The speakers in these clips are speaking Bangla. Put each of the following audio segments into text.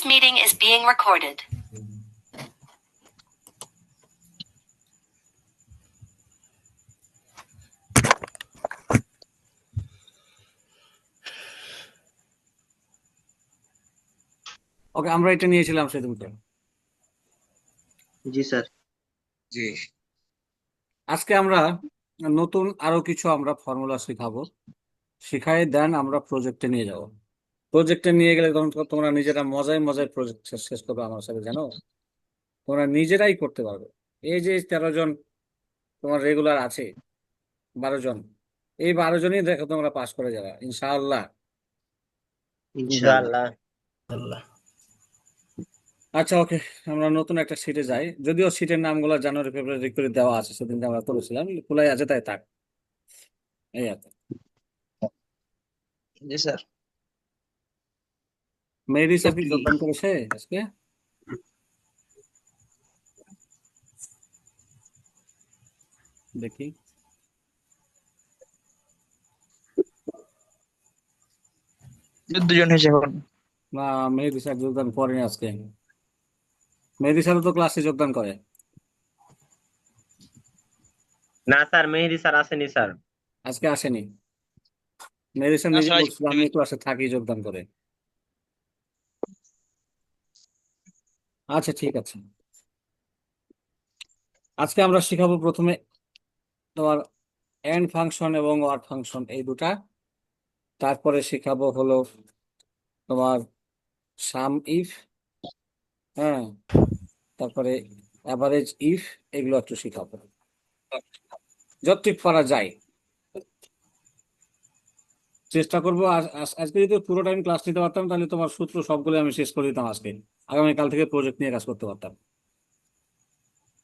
This meeting is being recorded. ওকে, আমরা এটা নিয়েছিলাম সেদিনকে। জি স্যার। জি, আজকে আমরা নতুন আরো কিছু আমরা ফর্মুলা শিখাবো। শিখাই দেন আমরা প্রজেক্টে নিয়ে যাব। প্রজেক্টে নিয়ে গেলে তখন তোমরা নিজেরা মজায় মজায় প্রজেক্ট শেষ করবে আমার সাথে, জানো? তোমরা নিজেরাই করতে পারবে। এই যে 13 জন তোমার রেগুলার আছে, 12 জন, এই 12 জনই দেখো তোমরা পাস করে যাবে ইনশাআল্লাহ। ইনশাআল্লাহ। আচ্ছা, ওকে, আমরা নতুন একটা সিটে যাই। যদিও সিটের নামগুলো জানুয়ারি ফেব্রুয়ারি করে দেওয়া আছে, সেদিনকে আমরা করেছিলাম, খোলাই আছে তাই থাক। এই আর কি। জি স্যার। মেহেদী স্যার কি যোগদান করেছে আজকে? দেখি। দুজন হয়েছে এখন। না, মেহেদী স্যার যোগদান করেনি আজকে। মেহেদী স্যার তো ক্লাসে যোগদান করে। না স্যার, মেহেদী স্যার আসেনি স্যার। আজকে আসেনি। মেহেদী স্যার নিজে বলছিল আমি ক্লাসে থাকি, যোগদান করে। আচ্ছা, ঠিক আছে। আজকে আমরা শিখাবো প্রথমে তোমার এন্ড ফাংশন এবং ওয়ার ফাংশন, এই দুটা। তারপরে শিখাবো হলো তোমার সাম ইফ, হ্যাঁ, তারপরে অ্যাভারেজ ইফ, এগুলো একটু শিখাবো যতটুকু পারা যায়। চেষ্টা করবো আজকে যদি পুরো টাইম ক্লাস নিতে পারতাম তাহলে তোমার সূত্র সবগুলো আমি শেষ করে দিতাম আজকে। আগামীকাল থেকে প্রজেক্ট নিয়ে কাজ করতে পারতাম।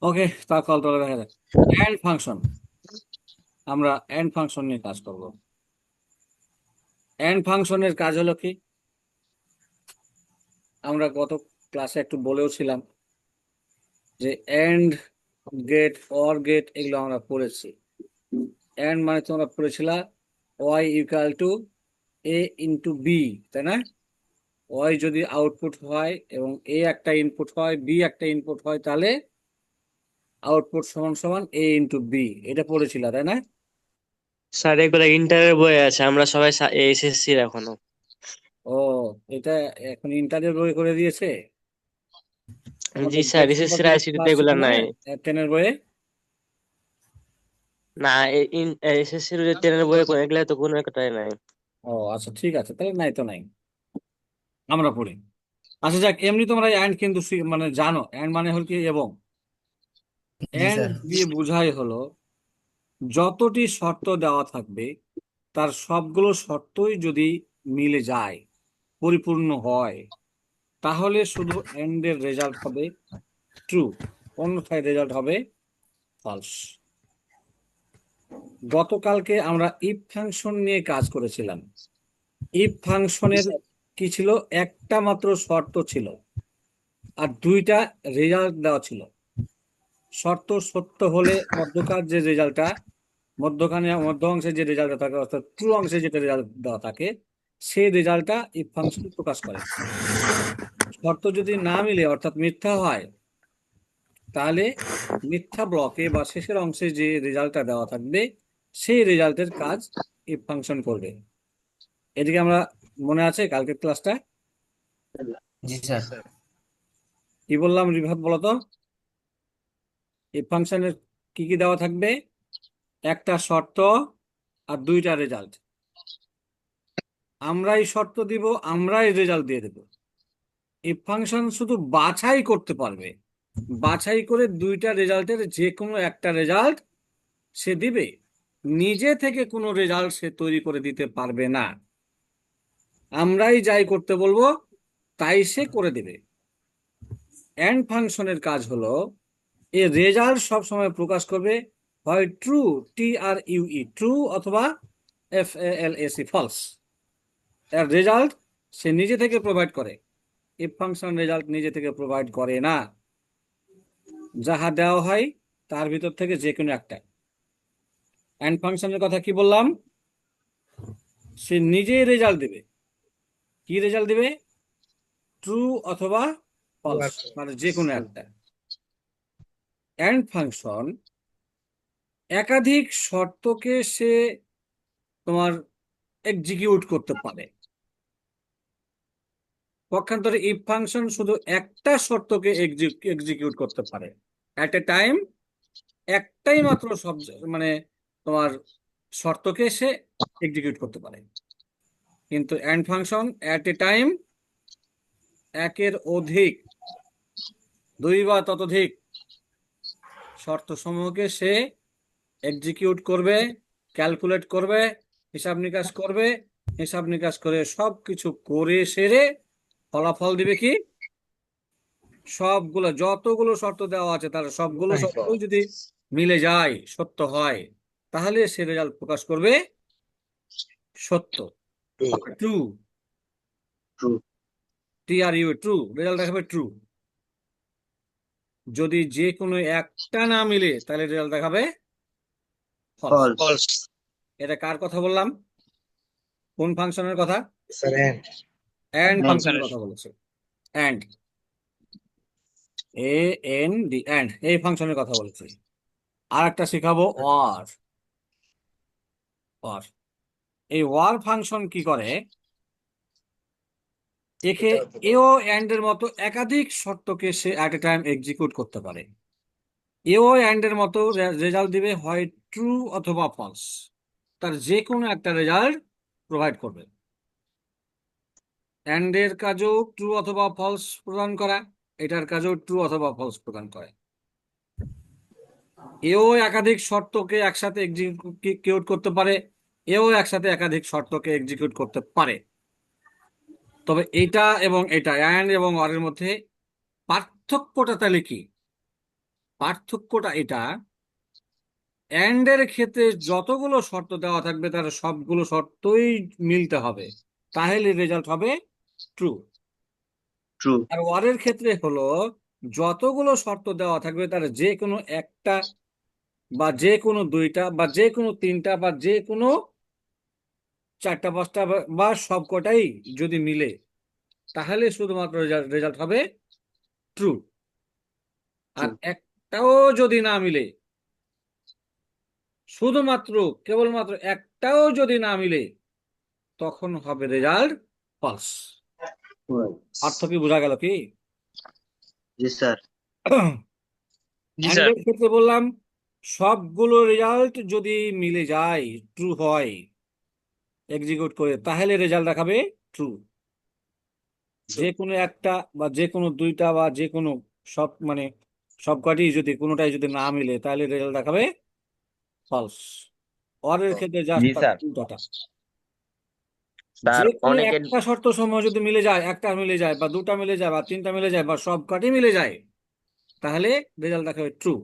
ওকে, তা কল তোলা দেখা যায়। এন্ড ফাংশন, আমরা এন্ড ফাংশন নিয়ে কাজ করব। এন্ড ফাংশনের কাজ হলো কি, আমরা গত ক্লাসে একটু বলেও ছিলাম যে এন্ড গেট, অর গেট, এগুলো আমরা পড়েছি। এন্ড মানে তোমরা পড়েছিলা Y equal to A into B, তাই না? ওয়াই যদি আউটপুট হয় এবং এ একটা ইনপুট হয়, বি একটা ইনপুট হয়, তাহলে আউটপুট সমান সমান এ ইন্টু বি, এটা পড়েছিল তাই না? স্যার এগুলো ইন্টারের বইয়ে আছে, আমরা সবাই এসএসসি এখনো। ও, এটা এখন ইন্টারের বই করে দিয়েছে? জি স্যার, এসএসসি আইসিটি তে এগুলো নাই। 10 এর বইয়ে না, এসএসসি এর 10 এর বইয়ে এগুলো তো কোনো একটাই নাই। ও আচ্ছা, ঠিক আছে, তাহলে নাই তো নাই, আমরা পড়ি। আচ্ছা যাক, এমনি তোমরা অ্যান্ড কিন্তু মানে জানো অ্যান্ড মানে হল কি এবং। অ্যান্ড দিয়ে বোঝাই হলো যতটি শর্ত দেওয়া থাকবে তার সবগুলো শর্তই যদি মিলে যায়, পরিপূর্ণ হয়, তাহলে শুধু এন্ড এর রেজাল্ট হবে ট্রু, অন্যথায় রেজাল্ট হবে ফলস। গতকালকে আমরা ইফ ফাংশন নিয়ে কাজ করেছিলাম। ইফ ফাংশনের কি ছিল, একটা মাত্র শর্ত ছিল আর দুইটা রেজাল্ট দেওয়া ছিল। শর্ত সত্য হলে মধ্যকার যে রেজাল্টটা, মধ্য অংশে যে রেজাল্টটা থাকে, অর্থাৎ ট্রু অংশে যেটা রেজাল্ট দেওয়া থাকে, সেই রেজাল্টটা ইফ ফাংশন প্রকাশ করে। শর্ত যদি না মিলে অর্থাৎ মিথ্যা হয়, তাহলে মিথ্যা ব্লকে বা শেষের অংশে যে রেজাল্টটা দেওয়া থাকবে সেই রেজাল্টের কাজ ইফ ফাংশন করবে। এদিকে আমরা মনে আছে কালকের ক্লাসটা? জি স্যার। কি বললাম রিভাব বলো তো? ইফ ফাংশনের কি কি দেওয়া থাকবে? একটা শর্ত আর দুইটা রেজাল্ট। আমরাই শর্ত দিব, আমরাই রেজাল্ট দিয়ে দেব। ইফ ফাংশন শুধু বাছাই করতে পারবে, বাছাই করে দুইটা রেজাল্টের যে কোনো একটা রেজাল্ট সে দিবে, নিজে থেকে কোনো রেজাল্ট সে তৈরি করে দিতে পারবে না। আমরাই যাই করতে বলবো তাই সে করে দেবে। এন্ড ফাংশনের কাজ হলো এ রেজাল্ট সব সময় প্রকাশ করবে হয় ট্রু, TRUE ট্রু, অথবা FALSE ফলস। এর রেজাল্ট সে নিজে থেকে প্রোভাইড করে। ইফ ফাংশন রেজাল্ট নিজে থেকে প্রোভাইড করে না, যাহা দেওয়া হয় তার ভিতর থেকে যে কোনো একটা। এন্ড ফাংশনের কথা কি বললাম? সে নিজেই রেজাল্ট দেবে। কি রেজাল্ট দেবে? ট্রু অথবা ফলস, মানে যে কোনো একটা। অ্যান্ড ফাংশন একাধিক শর্তকে সে তোমার এক্সিকিউট করতে পারে। পক্ষান্তরে ইফ ফাংশন শুধু একটা শর্তকে এক্সিকিউট করতে পারে অ্যাট এ টাইম, একটাই মাত্র সব মানে তোমার শর্তকে সে এক্সিকিউট করতে পারে। কিন্তু and function at a time একের অধিক, দুই বা ততোধিক শর্ত সমূহকে সে এক্সিকিউট করবে, ক্যালকুলেট করবে, হিসাব নিকাশ করবে, হিসাব নিকাশ করে সব কিছু করে সেরে ফলাফল দিবে কি, সবগুলো যতগুলো শর্ত দেওয়া আছে তার সবগুলো শর্তই যদি মিলে যায়, সত্য হয়, তাহলে সে রেজাল্ট প্রকাশ করবে সত্য, ট্রু। TRU, ট্রু, রেজাল্ট দেখাবে ট্রু। যদি যে কোনো একটা না মিলে তাহলে রেজাল্ট দেখাবে ফলস। ফলস। এটা কার কথা বললাম? কোন ফাংশনের কথা? স্যার অ্যান্ড ফাংশনের ফাংশনের। কথা বলেছে। অ্যান্ড, AND, অ্যান্ড, এই ফাংশনের কথা বলেছে। আর একটা শেখাবো ওয়ার। ওয়ার, এই ওয়ার ফাংশন কি করে, একে এও অ্যান্ড এর মতো একাধিক শর্তকে সে অ্যাট এ টাইম এক্সিকিউট করতে পারে। এও অ্যান্ড এর মতো রেজাল্ট দিবে হয় ট্রু অথবা ফলস, তার যে কোনো একটা রেজাল্ট প্রোভাইড করবে। অ্যান্ড এর কাজও ট্রু অথবা ফলস প্রদান করা, এটার কাজও ট্রু অথবা ফলস প্রদান করে। এও একাধিক শর্তকে একসাথে এক্সিকিউট করতে পারে, এও একসাথে একাধিক শর্তকে এক্সিকিউট করতে পারে। তবে এটা এবং এটা, অ্যান্ড এবং অর এর মধ্যে পার্থক্যটা তাহলে কি? পার্থক্যটা এটা, অ্যান্ড এর ক্ষেত্রে যতগুলো শর্ত দেওয়া থাকবে তার সবগুলো শর্তই মিলতে হবে, তাহলে রেজাল্ট হবে ট্রু। ট্রু। আর ওয়ার এর ক্ষেত্রে হলো যতগুলো শর্ত দেওয়া থাকবে তার যে কোনো একটা বা যে কোনো দুইটা বা যে কোনো তিনটা বা যে কোনো চারটা পাঁচটা বা সবকটাই যদি মিলে, তাহলে শুধুমাত্র রেজাল্ট হবে ট্রু। আর একটাও যদি না মিলে, শুধুমাত্র কেবলমাত্র একটাও যদি না মিলে, তখন হবে রেজাল্ট ফলস। অর্থ কি বোঝা গেল কি? জি স্যার। জি স্যার। অ্যান্ডের ক্ষেত্রে বললাম সবগুলো রেজাল্ট যদি মিলে যায়, ট্রু হয়, এক্সিকিউট করে, তাহলে রেজাল্ট দেখাবে ট্রু। যে কোনো একটা বা যে কোনো দুইটা বা যে কোনো সব মানে সবকটি যদি কোনোটাই যদি না মিলে, তাহলে রেজাল্ট দেখাবে ফলস। অর এর ক্ষেত্রে জাস্ট জি স্যার। উল্টাটা, স্যার যে কোনো অনেকে একটা শর্ত সমূহ যদি মিলে যায়, একটা মিলে যায় বা দুটা মিলে যায় বা তিনটা মিলে যায় বা সবকটি মিলে যায়, তাহলে রেজাল্ট দেখাবে ট্রু।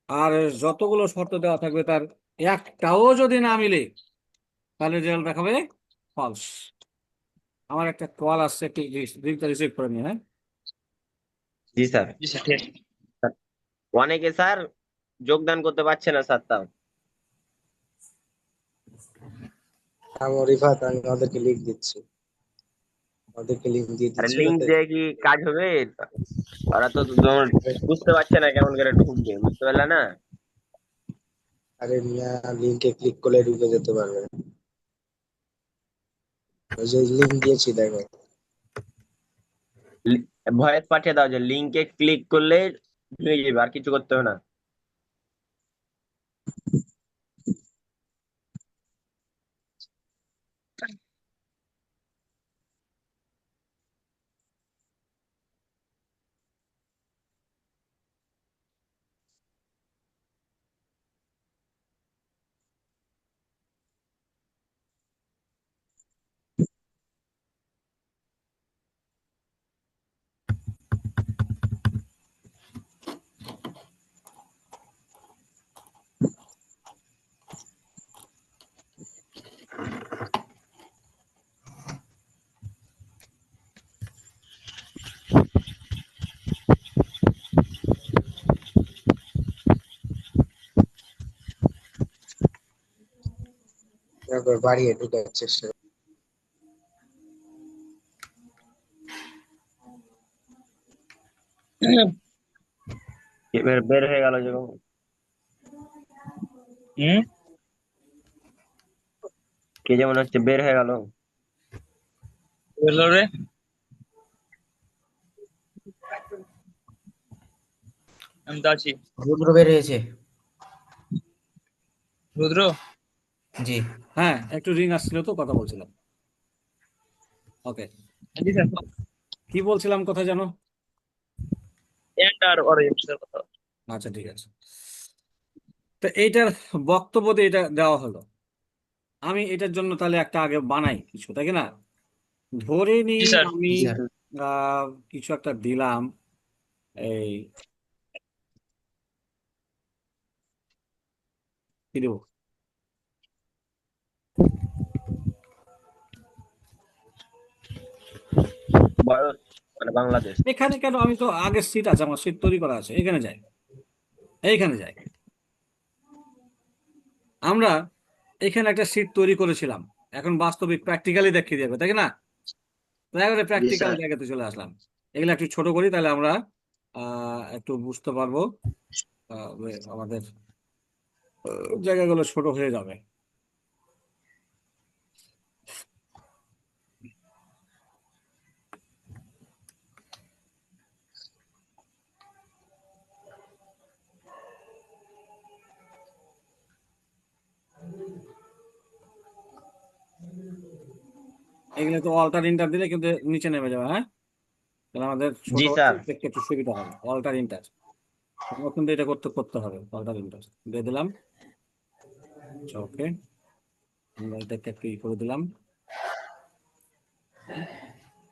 আর যতগুলো শর্ত দেওয়া থাকবে তার একটাও যদি না মিলে, তাহলে রেজাল্ট দেখাবে ফলস। আমার একটা কল আসছে, একটু রিসিভ করে নিয়ে, হ্যাঁ। জি স্যার। জি স্যার, ঠিক আছে। অনেকে স্যার যোগদান করতে পারছে না স্যার, তাও রিফাত, আমি ওদেরকে লিঙ্ক দিচ্ছি, ওদেরকে লিঙ্ক দিয়ে আরে দিচ্ছি লিঙ্ক যাতে। দিয়ে কি কাজ হবে? ওরা তো তোমার বুঝতে পারছে না কেমন করে ঢুকবে, বুঝতে পারলে না? আরে মিয়া, লিঙ্কে ক্লিক করলে ঢুকে যেতে পারবে। ওই যে লিঙ্ক দিয়েছি দেখো। ভয়েস পাঠিয়ে দাও যে লিঙ্কে ক্লিক করলে ঢুকে যাবে, আর কিছু করতে হবে না। তারপর বাড়িয়ে ঢুকার চেষ্টা। বের বের হয়ে গেল যখন হুম কে যেমন হচ্ছে বের হয়ে গেল। বললো রে, আমি তো আছি। রুদ্র বের হয়েছে। রুদ্র, জি হ্যাঁ, একটু রিং আসছিল তো, কথা বলছিলাম। ওকে, জি স্যার। কি বলছিলাম, কথা জানো? এন্ড আর অরেঞ্জের কথা। আচ্ছা, ঠিক আছে। তো এইটার বক্তব্য দিয়ে এটা দেওয়া হলো। আমি এটার জন্য তাহলে একটা আগে বানাই কিছু, তাই কি না? ধরে নি জি স্যার। আমি জি স্যার। কিছু একটা দিলাম, এই কি দেবো, ভারত মানে বাংলাদেশ। এখানে কেন? আমি তো আগে সিট আছে, আমার সিট তৈরি করা আছে, এখানে যাই, এইখানে যাই। আমরা এখানে একটা সিট তৈরি করেছিলাম, এখন বাস্তবিক প্র্যাকটিক্যালি দেখিয়ে দেবে, তাই কি না? তাই করে জি প্র্যাকটিক্যাল স্যার। জায়গাতে চলে আসলাম। এগুলো একটু ছোট করি, তাহলে আমরা একটু বুঝতে পারবো। আমাদের জায়গাগুলো ছোট হয়ে যাবে। এগুলো তো অল্টার ইন্টার দিলে কিন্তু নিচে নেমে যাবে, হ্যাঁ? তাহলে আমাদের ছোট জি হচ্ছে, স্যার। দেখতে একটু সুবিধা হবে। অল্টার ইন্টার কিন্তু এটা করতে করতে হবে, অল্টার ইন্টার দিয়ে দিলাম। ওকে, আমরা এটাকে একটু ই করে দিলাম।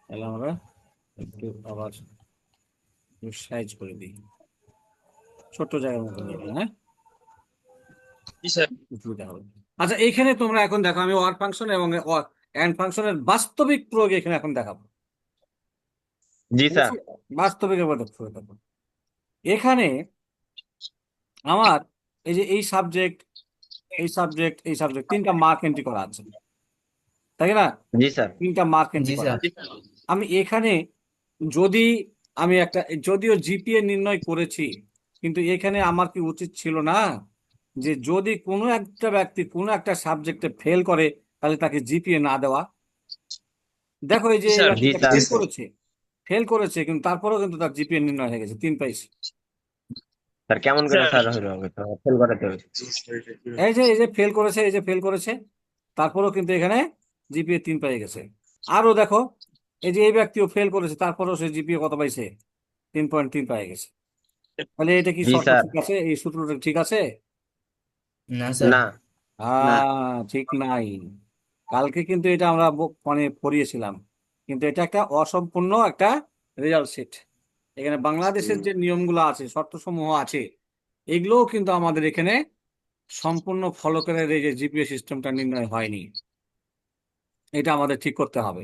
তাহলে আমরা একটু আবার সাইজ করে দিই, ছোট্ট জায়গার মতো নিয়ে নিই, হ্যাঁ? জি স্যার। সুবিধা হবে। আচ্ছা, এইখানে তোমরা এখন দেখো, আমি ওয়ার ফাংশন এবং এন্ড ফাংশনের বাস্তবিক প্রয়োগ এখানে এখন দেখাবো। জি ঠিক স্যার। আছে? বাস্তবিকের মধ্যে প্রয়োগ দেখাবো। এখানে আমার এই যে এই সাবজেক্ট, এই সাবজেক্ট, এই সাবজেক্ট, তিনটা মার্ক এন্ট্রি করা আছে, তাই না? জি স্যার। তিনটা মার্ক এন্ট্রি জি করা স্যার। আছে। আমি এখানে যদি আমি একটা, যদিও জিপিএ নির্ণয় করেছি, কিন্তু এখানে আমার কি উচিত ছিল না যে যদি কোনো একটা ব্যক্তি কোনো একটা সাবজেক্টে ফেল করে, তাহলে তাকে জিপিএ না দেওয়া? দেখো, এই যে জি এই স্যার। জি ব্যক্তিটা স্যার। ফেল করেছে, ফেল করেছে, কিন্তু তারপরেও কিন্তু তার জিপিএ নির্ণয় হয়ে গেছে, 3 পাইছে। স্যার কেমন করে স্যার। স্যার হইলো হবে তো ফেল করাতে হবে। এই যে ফেল করেছে, এই যে ফেল করেছে, তারপরেও কিন্তু এখানে জিপিএ 3 পেয়ে গেছে। আরো দেখো, এই যে এই ব্যক্তিও ফেল করেছে, তারপরেও সে জিপিএ কত পাইছে? 3.3 পেয়ে গেছে। তাহলে এটা কি জি শর্ত স্যার। ঠিক আছে? এই সূত্রটা ঠিক আছে? না স্যার। না। না। ঠিক নাই। কালকে কিন্তু এটা আমরা মানে পড়িয়েছিলাম, কিন্তু এটা একটা অসম্পূর্ণ একটা রেজাল্ট শিট। এখানে বাংলাদেশের যে নিয়মগুলো আছে, শর্তসমূহ আছে, এগুলোও কিন্তু আমাদের এখানে সম্পূর্ণ ফলো করে এই যে জিপিএ সিস্টেমটা নির্ণয় হয়নি। এটা আমাদের ঠিক করতে হবে।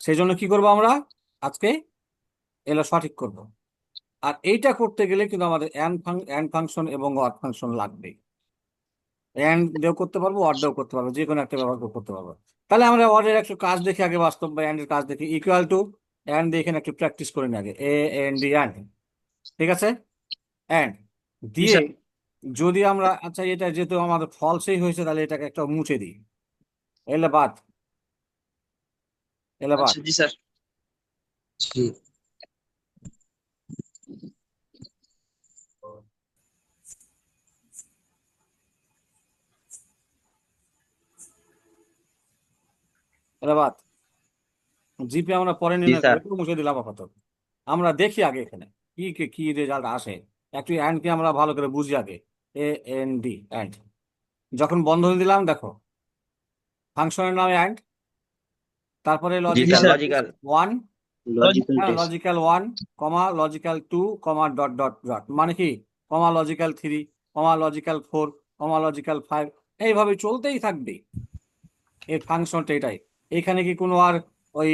সেই জন্য কি করব আমরা আজকে? এগুলো সঠিক করব। আর এইটা করতে গেলে কিন্তু আমাদের এন্ড ফাংশন এবং অর ফাংশন লাগবে। এন্ড দিয়েও করতে পারবো, অর দিয়েও করতে পারবো, যে কোনো একটা ব্যবহার করে করতে পারবো। তাহলে আমরা অরের একটু কাজ দেখি আগে, বাস্তব বা এন্ডের কাজ দেখি। ইকুয়াল টু এন্ড দিয়ে এখানে একটু প্র্যাকটিস করে নিই আগে, এ এন ডি এন্ড, ঠিক আছে? এন্ড জি দিয়ে স্যার। যদি আমরা, আচ্ছা এটা যেহেতু আমাদের ফলসেই হয়েছে, তাহলে এটাকে একটা মুছে দিই, এলে বাদ, এলে বাদ। আচ্ছা জি স্যার। জি। এলে বাদ। জিপে আমরা পরে জি নির্ণয় করবো, স্যার। একটু মুছে দিলাম আপাতত। আমরা দেখি আগে এখানে কি কি কি রেজাল্ট আসে। একটু এন্ড কে আমরা ভালো করে বুঝি আগে। এ এন ডি এন্ড, যখন বন্ধনী দিলাম দেখো, ফাংশনের নাম এন্ড, তারপরে জি জি logical sir sir. Logical. One, logical হ্যাঁ test. Logical 1, comma logical 2, comma dot dot dot, মানে কি comma logical 3, comma logical 4, comma logical 5, এইভাবে চলতেই থাকবে। এর ফাংশনটা এটাই। এখানে কি কোনো আর ওই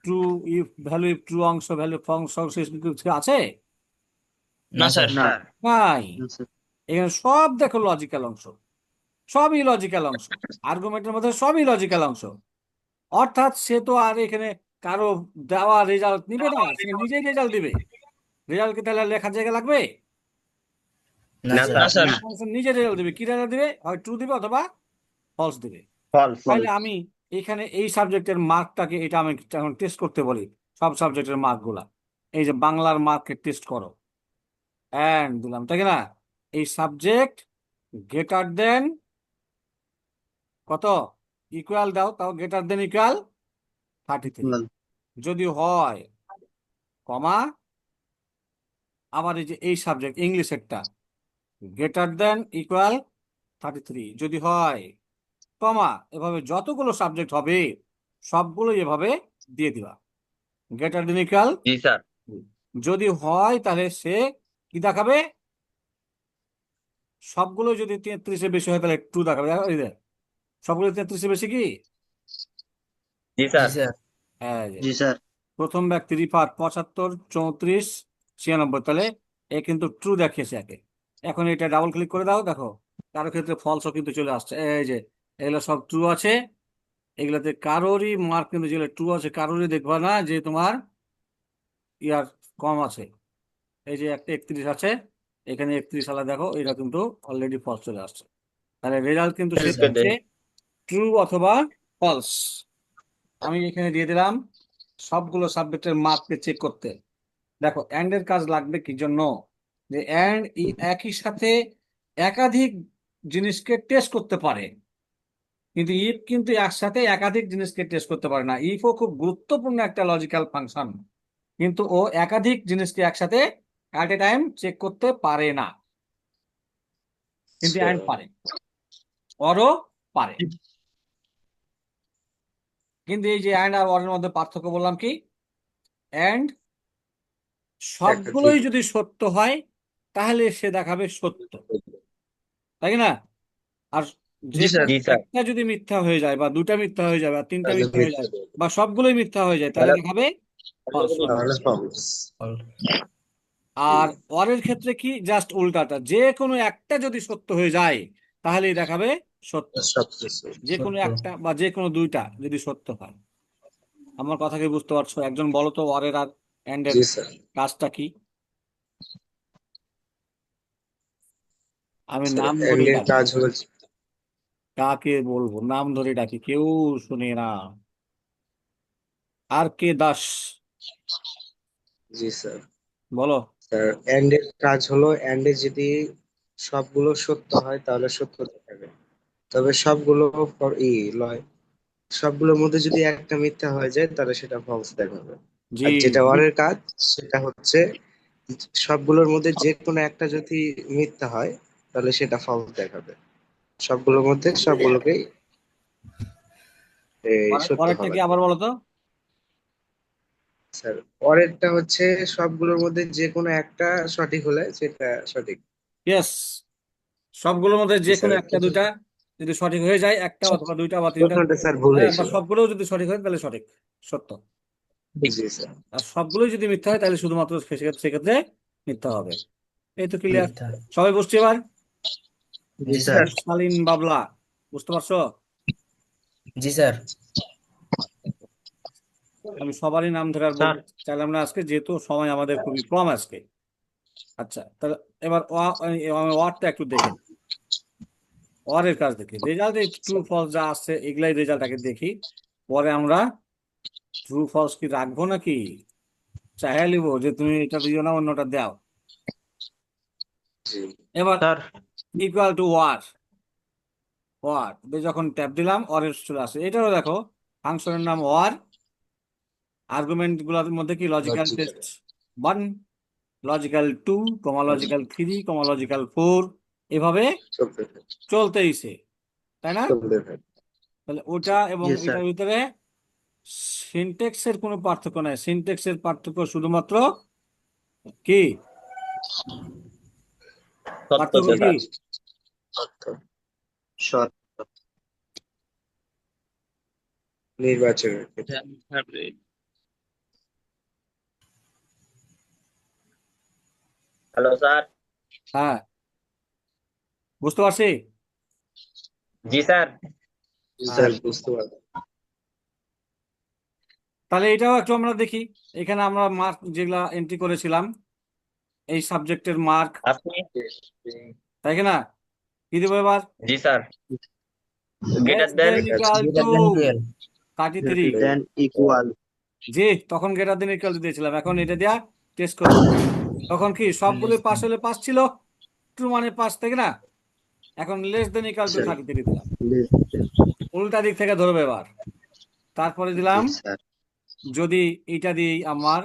true, if value, if true অংশ, ভ্যালু অংশ কিছু আছে? না না স্যার। স্যার। না। নাই। না স্যার। এখানে সব দেখো লজিক্যাল অংশ, সবই লজিক্যাল অংশ, আর্গুমেন্টের মধ্যে সবই লজিক্যাল অংশ। অর্থাৎ সে তো আর এখানে কারো দেওয়া রেজাল্ট নিবে না, সে নিজেই রেজাল্ট দিবে। রেজাল্ট কি তাহলে লেখার জায়গা লাগবে? না না স্যার না স্যার, স্যার। ফাংশন নিজে রেজাল্ট দিবে, কি রেজাল্ট দিবে? হয় ট্রু দিবে অথবা ফলস দিবে। ফলস। তাহলে আমি এখানে এই সাবজেক্টের মার্কটাকে, এটা আমি এখন টেস্ট করতে বলি, সব সাবজেক্টের মার্কগুলা। এই যে বাংলার মার্কে টেস্ট করো, এন্ড দিলাম, তাই কি না? এই সাবজেক্ট গ্রেটার দেন কত, ইকুয়াল দাও, তাও গ্রেটার দেন ইকুয়াল 33 যদি হয়, কমা, আবার এই যে এই সাবজেক্ট ইংলিশেরটা গ্রেটার দেন ইকুয়াল 33 যদি হয়, কমা, এভাবে যতগুলো সাবজেক্ট হবে সবগুলো এভাবে দিয়ে দিবা, গ্রেটার দেন ইকুয়াল। জি স্যার। যদি হয় তাহলে সে কি দেখাবে? সবগুলো যদি 33-এর বেশি হয় তাহলে ট্রু দেখাবে। দেখো, এই যে সবগুলো 33-এর বেশি কি? জি জি স্যার। স্যার হ্যাঁ, এই যে জি স্যার। প্রথম ব্যক্তি রিফাত 75, 34, 96, তাহলে এ কিন্তু ট্রু দেখিয়েছে একে। এখন এটা ডাবল ক্লিক করে দাও, দেখো কারো ক্ষেত্রে ফলসও কিন্তু চলে আসছে। এই যে এগুলো সব ট্রু আছে, এগুলোতে কারোরই মার্ক কিন্তু, যেগুলো ট্রু আছে কারোরই দেখবা না যে তোমার ইয়ার কম আছে। এই যে একটা 31 আছে, এখানে 31 সালে দেখো, এটা কিন্তু অলরেডি ফলস চলে আসছে। তাহলে রেজাল্ট কিন্তু সে দিচ্ছে ট্রু অথবা ফলস। আমি এখানে দিয়ে দিলাম সবগুলো সাবজেক্টের মার্ককে চেক করতে। দেখো এন্ড এর কাজ লাগবে কি জন্য? যে এন্ড একই সাথে একাধিক জিনিসকে টেস্ট করতে পারে, কিন্তু ইফ কিন্তু একসাথে একাধিক জিনিসকে টেস্ট করতে পারে না। ইফও খুব গুরুত্বপূর্ণ একটা লজিক্যাল ফাংশন, কিন্তু ও একাধিক জিনিসকে একসাথে অ্যাট এ টাইম চেক করতে পারে না, কিন্তু এন্ড পারে, অরও পারে। কিন্তু এই যে এন্ড আর অরের মধ্যে পার্থক্য বললাম কি, এন্ড সবগুলোই যদি সত্য হয় তাহলে সে দেখাবে সত্য, তাই না? আর যে জি স্যার। জি স্যার। একটা যদি মিথ্যা হয়ে যায়, বা দুটা মিথ্যা হয়ে যায়, বা তিনটা মিথ্যা হয়ে যায়, বা সবগুলোই মিথ্যা হয়ে যায়, তাহলে দেখাবে false, সত্য। তাহলে false। আর অরের ক্ষেত্রে কি, জাস্ট উল্টাটা, যে কোনো একটা যদি সত্য হয়ে যায় তাহলেই দেখাবে সত্য, সবকিছু। যে কোনো সত্য। একটা বা যে কোনো দুইটা যদি সত্য হয়। আমার কথা কি বুঝতে পারছো? একজন বলো তো অরের আর এন্ডের জি স্যার। কাজটা কি? আমি স্যার নাম ধরে এন্ডের ডাকি, কাজ হলো, কাকে বলবো, নাম ধরে ডাকি, কেউ শুনে না। আর কে দাস, জি স্যার। বলো। স্যার এন্ডের কাজ হলো, এন্ডে যদি সবগুলো সত্য হয় তাহলে সত্য দেখাবে, তবে সবগুলো লয়, সবগুলোর মধ্যে যদি একটা মিথ্যা হয়ে যায় তাহলে সেটা ফলস দেখাবে। জি, আর যেটা ওয়ারের কাজ সেটা হচ্ছে সবগুলোর মধ্যে যে কোনো একটা যদি মিথ্যা হয় তাহলে সেটা ফলস দেখাবে, সবগুলোর মধ্যে সবগুলোকেই সত্য পরেরটা হওয়া কি লাগবে। আবার বলো তো? স্যার পরেরটা হচ্ছে সবগুলোর মধ্যে যে কোনো একটা সঠিক হলে সেটা সঠিক। ইয়েস, সবগুলোর মধ্যে জি যে কোনো স্যার। একটা দুইটা যদি সঠিক হয়ে যায়, একটা অথবা দুইটা বা তিনটা, প্রথমটা স্যার ভুল হ্যাঁ, বা হয়েছিল। সবগুলো যদি সঠিক হয় তাহলে সঠিক, সত্য। জি স্যার। আর সবগুলোই যদি মিথ্যা হয় তাহলে শুধুমাত্র সেক্ষেত্রে মিথ্যা হবে। এই তো ক্লিয়ার, মিথ্যা। সবাই বুঝছি এবার? জি জি স্যার। স্যার। সালিন বাবলা, বুঝতে পারছো? জি স্যার আমি সবারই নাম ধরে আর স্যার। বলতে চাইলাম না আজকে, যেহেতু সময় আমাদের খুবই কম আজকে। আচ্ছা, তাহলে এবার ওয়ার্ডটা একটু দেখে নিই। ওয়ারের কাজ দেখি, রেজাল্ট ট্রু ফলস যা আসছে এগুলাই রেজাল্ট আগে দেখি, পরে আমরা ট্রু ফলস কি রাখবো নাকি চাইয়া নিব যে তুমি এটা দিও না অন্যটা দাও। জি এবার sir. Equal to or, or যখন ট্যাপ দিলাম ওয়ারের চলে আসে। এটারও দেখো ফাংশনের নাম ওয়ার, আর্গুমেন্ট গুলোর মধ্যে কি logical logical test 1, logical 2, logical 3, logical 4, এভাবে চলতে থাকে, চলতেইছে, তাই না? চলতে থাকে। তাহলে ওটা এবং জি স্যার। এটার ভিতরে সিনটেক্সের কোনো পার্থক্য নাই, সিনটেক্সের পার্থক্য শুধুমাত্র কি, সত্য পার্থক্য স্যার। কি? অর্থ সৎ নির্বাচনের ক্ষেত্রে। Hello sir. হ্যাঁ, বুঝতে পারছি। জি স্যার। জি হ্যাঁ, স্যার বুঝতে পারবো। তাহলে এটাও একটু আমরা দেখি। এখানে আমরা মার্ক যেগুলা এন্ট্রি করেছিলাম, এই সাবজেক্টের মার্ক, আপনি তাই কি না? কি দেবো এবার? জি sir less greater than than equal to greater than 33। Than equal জি, তখন গ্রেটার দেন ইকুয়াল টু দিয়েছিলাম, এখন এটা দিয়া টেস্ট করবো। তখন কি সবগুলো less পাস হলে পাস ছিল, ট্রু মানে পাস, তাই কি না? এখন লেস দেন ইকুয়াল টু 33 দিলাম, উল্টা দিক থেকে ধরবে এবার। তারপরে দিলাম স্যার যদি এইটা দিই আমার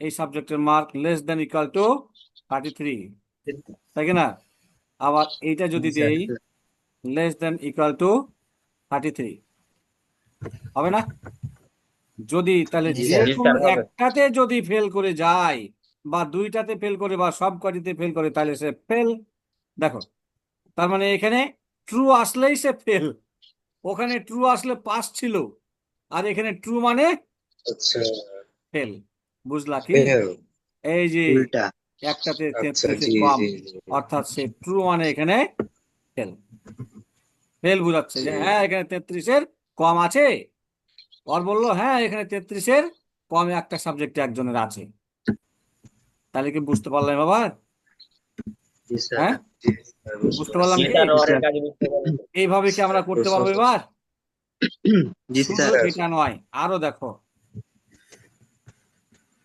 এই সাবজেক্টের mark less than equal two 33, তাই কি না? আবার এইটা যদি জি, স্যার। দিই লেস দেন ইকুয়াল টু 33, হবে না? যদি তাহলে জি, যে স্যার। জি কোনো স্যার হবে একটাতে যদি ফেল করে যায় বা দুইটাতে ফেল করে বা সব কটিতে ফেল করে তাহলে সে ফেল। দেখো, তার মানে এখানে ট্রু আসলেই সে ফেল, ওখানে ট্রু আসলে পাস ছিল, আর এখানে ট্রু মানে আচ্ছা ফেল। বুঝলা কি? ফেল এই যে উল্টা একটাতে আচ্ছা 33-এর জি কম, জি জি অর্থাৎ সে ট্রু মানে এখানে ফেল। ফেল বুঝাচ্ছে যে জি হ্যাঁ এখানে 33-এর কম আছে, আর বললো হ্যাঁ এখানে 33-এর কম একটা সাবজেক্টে একজনের আছে। তাহলে কি বুঝতে পারলাম বাবা? জি স্যার হ্যাঁ, জি স্যার বুঝতে বুঝতে পারছি পারলাম জি কি? স্যার ওয়ারের কাজ বুঝতে পারবেন এইভাবে কি আমরা করতে পারবো এবার? জি শুধু স্যার এটা নয়, আরো দেখো,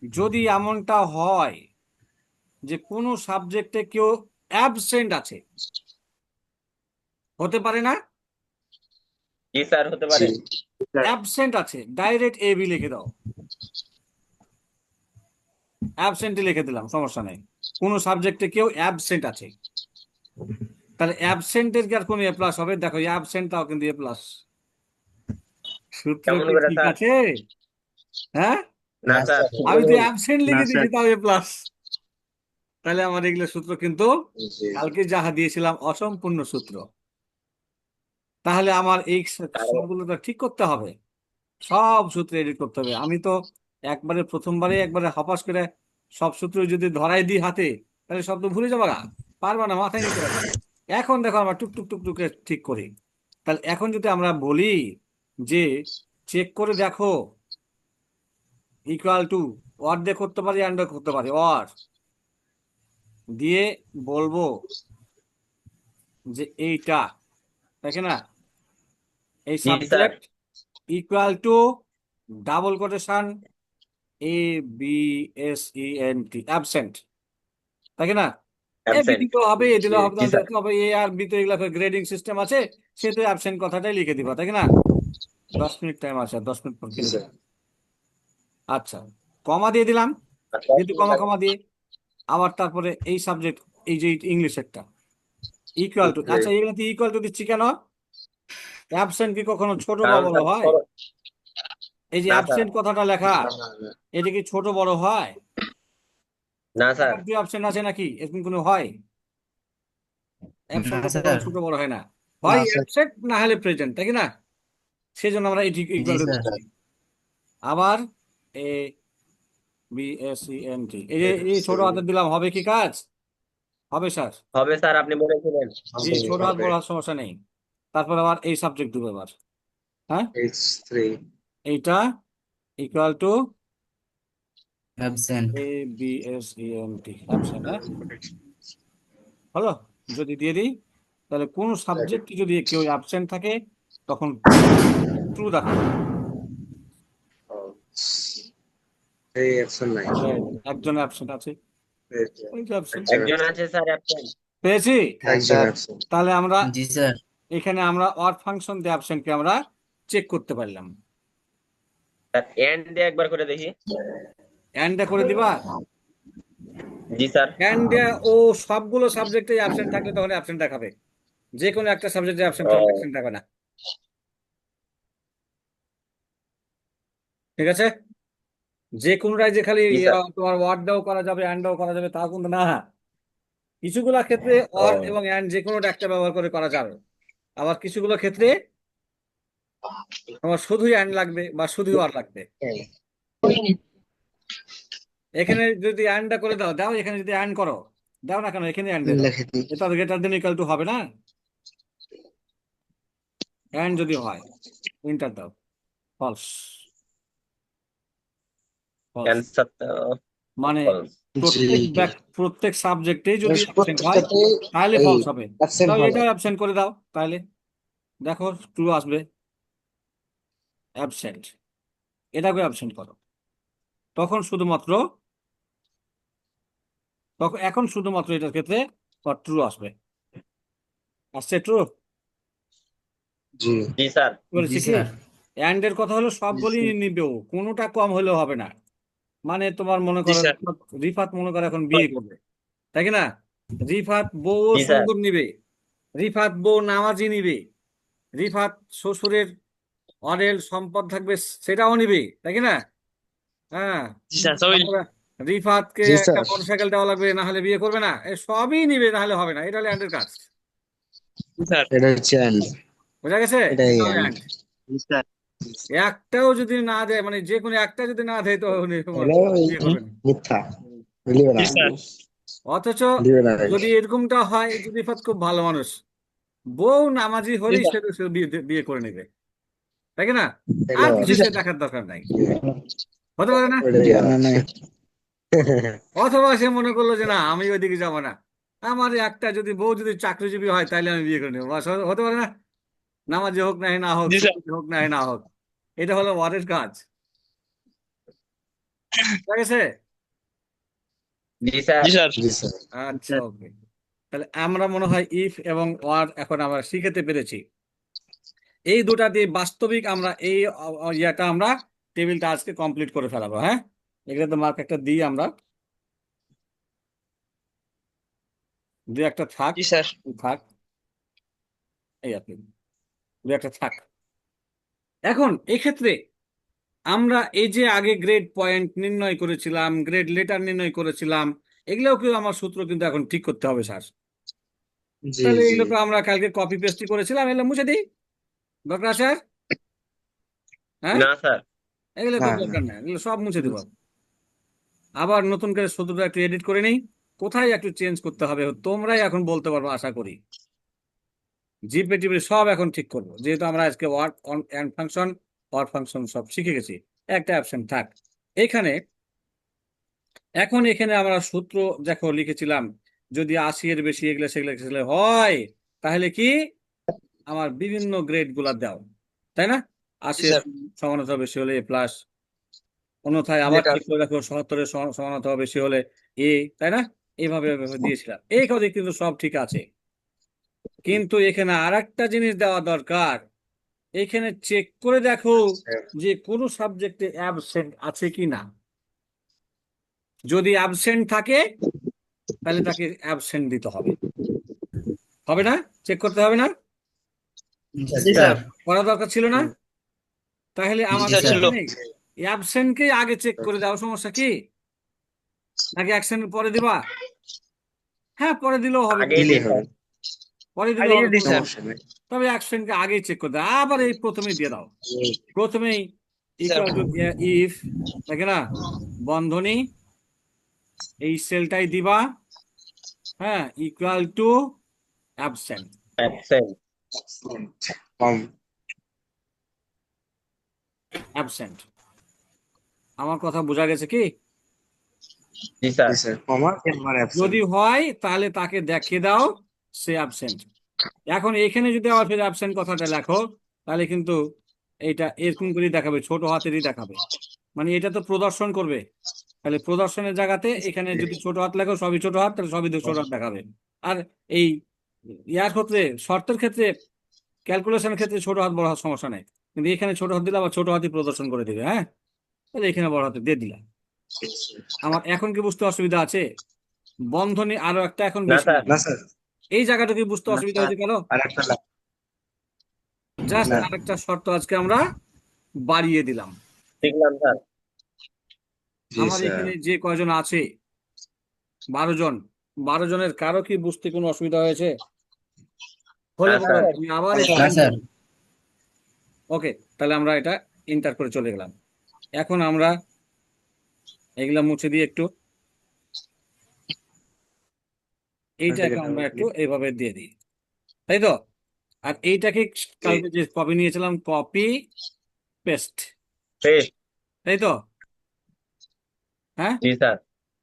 যদি এমনটা হয় যে কোনো সাবজেক্টে কেউ অ্যাবসেন্ট আছে, হতে পারে না? জি স্যার হতে জি পারে অ্যাবসেন্ট আছে, ডাইরেক্ট এ বি লিখে দাও, অ্যাবসেন্টই লিখে দিলাম, সমস্যা নেই। কোনো সাবজেক্টে কেউ অ্যাবসেন্ট আছে, তাহলে অ্যাবসেন্টের কি আর কোনো এ প্লাস হবে? দেখো অ্যাবসেন্টটাও কিন্তু এ প্লাস। সূত্র কেমন কি করে ঠিক স্যার? আছে? হ্যাঁ, না না, স্যার স্যার। আমি তো বলুন। অ্যাবসেন্ট লিখে দিয়েছি তাও এ প্লাস। তাহলে আমার এগুলো সূত্র কিন্তু জি কালকে যাহা দিয়েছিলাম অসম্পূর্ণ সূত্র। তাহলে আমার এই তার- সবগুলো তো ঠিক করতে হবে, সব সূত্র এডিট করতে হবে। আমি তো একবারে প্রথমবারে একবারে হপাস করে সব সূত্র যদি ধরাই দিই হাতে, তাহলে সব তো ভুলে যাবো না, পারবা না, মাথায় নিতে হবে। এখন দেখো আমরা টুক টুক টুক টুকে ঠিক করি। তাহলে এখন যদি আমরা বলি যে চেক করে দেখো ইকুয়াল টু, অর দিয়ে করতে পারি অ্যান্ড করতে পারি, অর দিয়ে বলবো যে এইটা, দেখে না, এই জি sir subject equal to double quotation A B S E N T, absent, তাই না? এ বি অ্যাবসেন্ট দিতে হবে, এ দিলে হবে জি না, স্যার দিতে হবে, এ আর বি তো এগুলা গ্রেডিং সিস্টেম আছে, সেহেতু অ্যাবসেন্ট কথাটাই লিখে দিবা, তাই না? 10 মিনিট টাইম আছে, 10 মিনিট পর জি কিনে স্যার দিবা। আচ্ছা, কমা দিয়ে দিলাম, যেহেতু কমা কমা দিয়ে, আবার তারপরে এই সাবজেক্ট, এই যে ইংলিশেরটা ইকুয়াল টু, আচ্ছা এগুলোতে ইকুয়াল টু দিচ্ছি কেন? অ্যাবসেন্ট কি কখনো ছোট বা কারণ বড় স্যার হয়? এই যে না স্যার অ্যাবসেন্ট কথাটা লেখা, এটা কি ছোট বড় হয়? না স্যার অ্যাবসেন্ট আছে নাকি, এরকম কোনো হয়? না, অ্যাবসেন্ট তো কখনো স্যার। ছোট বড় হয় না, না হয় স্যার অ্যাবসেন্ট না হলে প্রেজেন্ট, তাই কি না? সেই জন্য আমরা এটি জি, ইকুয়াল টু স্যার। দিচ্ছি। আবার A B S E N T, এই যে এই ছোট হাতের দিলাম, হবে কি কাজ? হবে স্যার। হবে স্যার আপনি বলেছিলেন জি, ছোট হাত বড় হাত সমস্যা নেই। তারপর আবার এই সাবজেক্ট দেবো এবার, হ্যাঁ, H3 এইটা equal to absent. A B S E N T, absent. হ্যাঁ, হলো। যদি দিয়ে দিই তাহলে কোন সাবজেক্ট যদি কেউ অ্যাবসেন্ট থাকে তখন ট্রু দেখাবে। এই অপশন নাই একজন অ্যাবসেন্ট আছে, ওই যে অ্যাবসেন্ট একজন আছে স্যার অ্যাবসেন্ট পেয়েছি। হ্যাঁ, একজন স্যার। অ্যাবসেন্ট তাহলে আমরা জি, স্যার। এখানে আমরা অর ফাংশন দিয়ে অ্যাবসেন্টকে আমরা চেক করতে পারলাম। স্যার এন্ড দিয়ে একবার করে দেখি অ্যান্ডটা করে দিবা, জি স্যার অ্যান্ড ও সবগুলো সাবজেক্টে অ্যাবসেন্ট থাকলে তখন অ্যাবসেন্ট দেখাবে, যে কোনো একটা সাবজেক্টে অ্যাবসেন্ট থাকলে ও অ্যাবসেন্ট দেখাবে না, ঠিক আছে? যে কোনোটাই যে খালি জি স্যার তোমার ওয়ার্ড দাও করা যাবে অ্যান্ড দাও করা যাবে তা কিন্তু না। কিছুগুলা ক্ষেত্রে ও অর এবং অ্যান্ড যে কোনোটা একটা ব্যবহার করে করা যাবে, আবার কিছুগুলো ক্ষেত্রে তোমার শুধুই অ্যান্ড লাগবে বা শুধুই অর লাগবে। এখানে যদি অ্যান্ডটা করে দাও, দাও, এখানে যদি অ্যান্ড করো, দাও না কেন, এখানে অ্যান্ড দাও, লিখে দিই এটা গ্রেটার দেন ইকুয়াল টু হবে না? অ্যান্ড যদি হয় ইন্টার দাও, ফলস, ফলস। ক্যান্সার মানে false। জি প্রত্যেক সাবজেক্টেই যদি অ্যাবসেন্ট হয় প্রত্যেকটাতে তাহলে এই ফলস হবে। অ্যাবসেন্ট তাহলে হবে। এটাও অ্যাবসেন্ট করে দাও, তাহলে দেখো ট্রু আসবে। অ্যাবসেন্ট, এটাকে অ্যাবসেন্ট করো, তখন শুধুমাত্র এখন শুধুমাত্র এটার ক্ষেত্রে ট্রু আসবে। আসছে ট্রু। জি জি স্যার। বলেছি জি কি স্যার। অ্যান্ড এর কথা হলো সবগুলি নিবেও, কোনোটা কম হলেও হবে না। মানে তোমার মনে জি করো স্যার। রিফাত মনে করো এখন বিয়ে করবে, তাই কি না? রিফাত বউ জি স্যার। সুন্দর নিবে, রিফাত বউ নামাজি নিবে, রিফাত শ্বশুরের অঢেল সম্পদ থাকবে সেটাও নিবে, তাই কি না? হ্যাঁ। জি স্যার, সবই। তারপরে রিফাতকে জি একটা স্যার, মোটরসাইকেল দেওয়া লাগবে, না হলে বিয়ে করবে না। এ সবই নিবে, না হলে হবে না। এটা হলো অ্যান্ডের কাজ। জি স্যার। এটা হচ্ছে এন্ড, বোঝা গেছে? এটাই এটা হলো এন্ড। অ্যান্ড। একটাও যদি না দেয়, মানে যে কোনো একটা যদি না দেয়, তো উনি তাহলে ওই বিয়ে করবেন। মিথ্যা, মিলিবে না, জি স্যার। অথচ মিলিবে না। যদি এরকমটা হয় যে রিফাত খুব ভালো মানুষ, বউ নামাজি জি হলেই স্যার। সে বিয়ে বিয়ে করে নেবে, তাই কি না? তাহলে আর কিছু জি সে স্যার। দেখার দরকার নাই, হতে পারে না? ওটা দিয়ে না। অথবা সে মনে করলো যে না, আমি ওইদিকে যাবো না, আমার একটা যদি বউ যদি চাকরিজীবী হয় তাহলে আমি বিয়ে করে নেবো, বাস, হতে পারে না? নামাজি হোক না না হোক, জি স্যার। সুন্নতি হোক না না হোক, এটা হলো ওয়ারের কাজ। ঠিক আছে? জি স্যার। জি স্যার। জি স্যার। আচ্ছা, ওকে। তাহলে আমরা মনে হয় ইফ এবং ওয়ার এখন আমরা শিখতে পেরেছি। এই দুটা দিয়ে বাস্তবিক আমরা এই ইয়াটা আমরা টেবিলটা আজকে কমপ্লিট করে ফেলাবো। হ্যাঁ, এগুলো তো মার্ক একটা দিই আমরা, দু একটা থাক, জি স্যার। থাক, এই আপনি দু একটা থাক। এখন এক্ষেত্রে আমরা এই যে আগে গ্রেড পয়েন্ট নির্ণয় করেছিলাম, গ্রেড লেটার নির্ণয় করেছিলাম, এগুলোও কিন্তু আমার সূত্র কিন্তু এখন ঠিক করতে হবে স্যার। জি তাহলে জি এগুলোকে আমরা কালকে কপি পেস্টই করেছিলাম, এগুলো মুছে দিই, দরকার আছে আর? হ্যাঁ, না স্যার। এগুলো না কোনো না, দরকার নেই, এগুলো সব মুছে দেবো। আবার নতুন করে সূত্রটা একটু এডিট করে নেই, কোথায় একটু চেঞ্জ করতে হবে তোমরাই এখন বলতে পারবো আশা করি। জিপে টিপে সব এখন ঠিক করবো, যেহেতু আমরা আজকে word on and function, word function সব শিখে গেছি। একটা অপশন থাক এখানে। এখন এখানে আমরা সূত্র দেখো লিখেছিলাম, যদি 80 এর বেশি এগুলো সেগুলো হয়, তাহলে কি আমার বিভিন্ন গ্রেড গুলা দাও, তাই না? 80 জি এর স্যার। সমানতা বেশি হলে এ প্লাস, অন্যথায় আবার লেটার। ঠিক করে রাখো 70 এর সমানতা বেশি হলে এ, তাই না? এইভাবে এইভাবে দিয়েছিলাম, এই কথা কিন্তু সব ঠিক আছে। কিন্তু এখানে আর একটা জিনিস দেওয়া দরকার, এখানে চেক করে দেখো যে কোনো সাবজেক্টে অ্যাবসেন্ট আছে কি না। যদি অ্যাবসেন্ট থাকে তাহলে তাকে অ্যাবসেন্ট দিতে হবে, হবে না? চেক করতে হবে না? জি স্যার। করা দরকার ছিল না? তাহলে জি আমার স্যার, ছিল। এখানে অ্যাবসেন্টকে আগে চেক করে দাও, সমস্যা কি? নাকি অ্যাবসেন্ট পরে দিবা? হ্যাঁ, পরে দিলেও হবে, আগেই দিলেই দিই হবে, স্যার। পরে দিলেও আগে হবে, জি কোনো স্যার। সমস্যা সমস্যা নেই। নেই। তবে অ্যাবসেন্টকে আগেই চেক করে দাও, আবার এই প্রথমেই দিয়ে দাও। প্রথমেই জি স্যার। ইকুয়াল টু ইফ, দেখে না, বন্ধনী, এই সেলটাই দিবা, হ্যাঁ, equal to absent. Absent. Com. Absent, আমার কথা বোঝা গেছে কি? জি স্যার। জি স্যার, কমা কিংবা অ্যাবসেন্ট। যদি হয় তাহলে তাকে দেখিয়ে দাও সে অ্যাবসেন্ট। এখন এখানে যদি আবার ফের অ্যাবসেন্ট কথাটা লেখো, তাহলে কিন্তু এইটা এরকম করেই দেখাবে, ছোট হাতেরই দেখাবে, মানে এটা তো প্রদর্শন করবে। তাহলে প্রদর্শনের জায়গাতে এখানে যদি ছোট হাত লেখো, সবই ছোট হাত, তাহলে সবই ছোট হাত দেখাবে। আর এই ইয়ার ক্ষেত্রে, শর্তের ক্ষেত্রে, ক্যালকুলেশনের ক্ষেত্রে ছোট হাত বড় হাত সমস্যা নেই, কিন্তু এখানে ছোট হাত দিলে আবার ছোট হাতই প্রদর্শন করে দিবে। হ্যাঁ, তাহলে এখানে বড় হাতে দিয়ে দিলাম। আমার এখন কি বুঝতে অসুবিধা আছে? বন্ধনী আরো একটা এখন না বেশি, স্যার। না স্যার, এই জায়গাটা কি বুঝতে না অসুবিধা স্যার, হয়েছে কেন? আর একটা জাস্ট না। আরেকটা শর্ত আজকে আমরা বাড়িয়ে দিলাম। শিখলাম স্যার। জি আমার স্যার। এখানে যে কয়জন আছে, 12 জন, 12 জনের কারো কি বুঝতে কোনো অসুবিধা হয়েছে? হলে না বলো, স্যার। আমি আবার না না স্যার। ওকে, তাহলে আমরা এটা এন্টার করে চলে গেলাম। এখন আমরা এগুলা মুছে দিয়ে একটু এইটাকে আমরা একটু এইভাবে দিয়ে দিই, তাই তো? আর এইটাকে কালকে যে কপি নিয়েছিলাম, কপি পেস্ট, পেস্ট। তাই তো? হ্যাঁ, জি স্যার।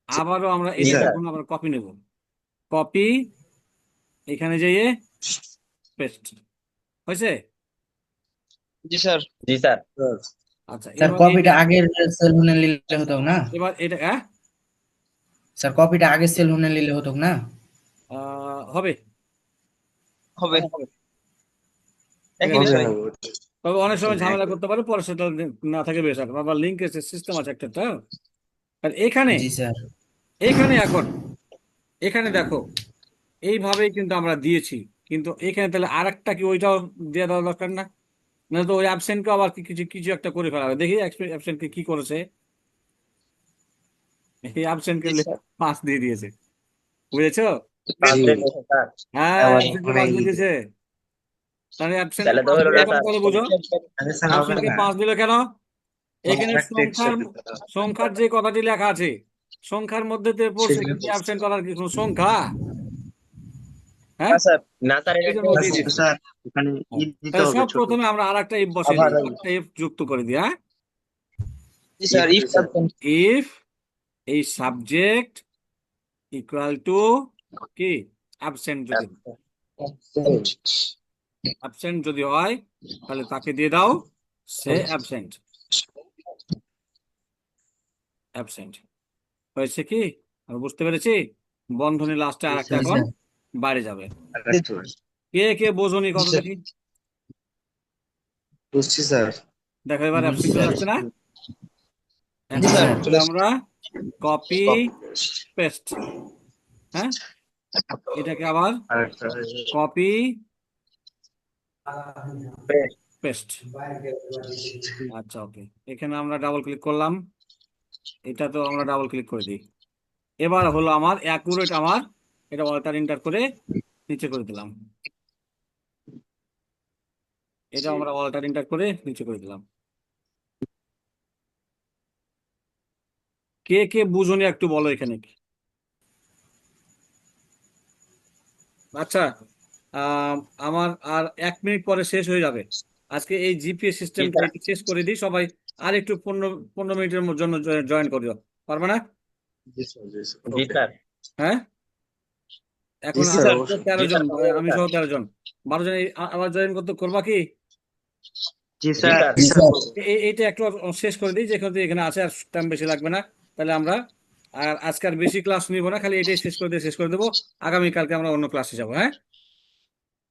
আবারও আমরা জি, এটা স্যার। এখন আবার কপি নেব, কপি, এখানে যেয়ে পেস্ট হয়েছে। জি স্যার। জি স্যার। আচ্ছা, স্যার এবার কপিটা এইটা, আগের সেল হোনে নিলে হতো না? এবার এটা স্যার কপিটা আগের সেল হোনে নিলে হতো না? হবে, হবে। হবে, ঠিক একই আছে। বিষয়। তবে অনেক সময় ঝামেলা একদম। করতে পারে, পরে সেটা না থাকে বেশ, আবার লিঙ্ক সিস্টেম আছে একটা, তো আর এখানে, জি স্যার। এখানে এখন, এখানে দেখো এইভাবেই কিন্তু আমরা দিয়েছি, কিন্তু এখানে তাহলে আরেকটা কি ওইটাও দিয়ে দেওয়া দরকার না? না তো ওই অ্যাবসেন্টকে আবার কিছু কিছু একটা করে ফেলা হবে। দেখি অ্যাবসেন্টকে কি করেছে। এই অ্যাবসেন্টকে জি স্যার। 5 দিয়ে দিয়েছে, বুঝেছো? পাঁচ জি। দিয়ে দিয়েছে স্যার। হ্যাঁ, আবার অ্যাবসেন্টকে মানে 5 দিয়ে দিয়েছে। তাহলে অ্যাবসেন্টকে তাহলে তো 5 হলো দিলে না কেন স্যার। তাহলে বুঝো, স্যার হবে অ্যাবসেন্টকে না। 5 দিলে কেন? এখানে কন্ট্রাক্ট সংখ্যার, একসাথে দেওয়া হবে। সংখ্যার যে কথাটি লেখা আছে, সংখ্যার মধ্যে তো পড়ছে, সেখানে কিন্তু অ্যাবসেন্ট করার কি কোনো সংখ্যা? হ্যাঁ, হ্যাঁ স্যার। না স্যার, এটা এই জন্য একটা ও দিয়ে দিয়েছে। স্যার এখানে হ্যাঁ। দিতে তাহলে হবে সব ছোট। প্রথমে আমরা আর একটা ইফ বসিয়ে আবার দিই, একটা ইফ যুক্ত করে দিই। হ্যাঁ, জি স্যার। জি ইফ স্যার। ইফ এই সাবজেক্ট ইকুয়াল টু কি, অ্যাবসেন্ট যদি, অ্যাবসেন্ট যদি হয় তাহলে তাকে দিয়ে দাও সে অ্যাবসেন্ট, অ্যাবসেন্ট হয়েছে কি? আমি বুঝতে পেরেছি। বন্ধনী লাস্টে আর একটা জি এখন স্যার। বাইরে যাবে। আরেকটু। কে কে বোঝনি জি কত স্যার। দেখি, বুঝছি স্যার। দেখো এবার জি অ্যাবসেন্ট চলে স্যার। আসছে না? জি এখন স্যার। তাহলে আমরা কপি পেস্ট, হ্যাঁ, এটাকে আবার আরেকটা। কপি বেশ। পেস্ট। আচ্ছা, ওকে, এখানে আমরা ডাবল ক্লিক করলাম, এটা তো আমরা ডাবল ক্লিক করে দিই। এবার হলো আমার অ্যাকুরেট, আমার এটা অল্টার ইন্টার করে নিচে করে দিলাম, এটা আমরা অল্টার ইন্টার করে নিচে করে দিলাম। কে কে বুঝনি একটু বলো এখানে কি? আচ্ছা, আম, আমার আর 1 মিনিট পরে শেষ হয়ে যাবে। আজকে এই জিপিএস জি সিস্টেমটা স্যার। একটু শেষ করে দিই সবাই, আর একটু 15 মিনিটের জন্য জয়েন করিও, পারবে না? জি স্যার। জি স্যার। জি ওকে। স্যার। হ্যাঁ, জি এখন জি স্যার স্যার। অবশ্যই। 13 জি জন, স্যার, করে দেবো আমি স্যার। সহ 13 জন, 12 জন আবার জয়েন করতে করবা কি? জি জি স্যার। স্যার। জি স্যার। এইটা একটু শেষ করে দিই, যেহেতু এখানে আছে, আর টাইম বেশি লাগবে না। তাহলে আমরা আর আজকে আর বেশি ক্লাস নিব না, খালি এটাই শেষ করে দিয়ে শেষ করে দেবো। আগামীকালকে আমরা অন্য ক্লাসে যাবো। হ্যাঁ।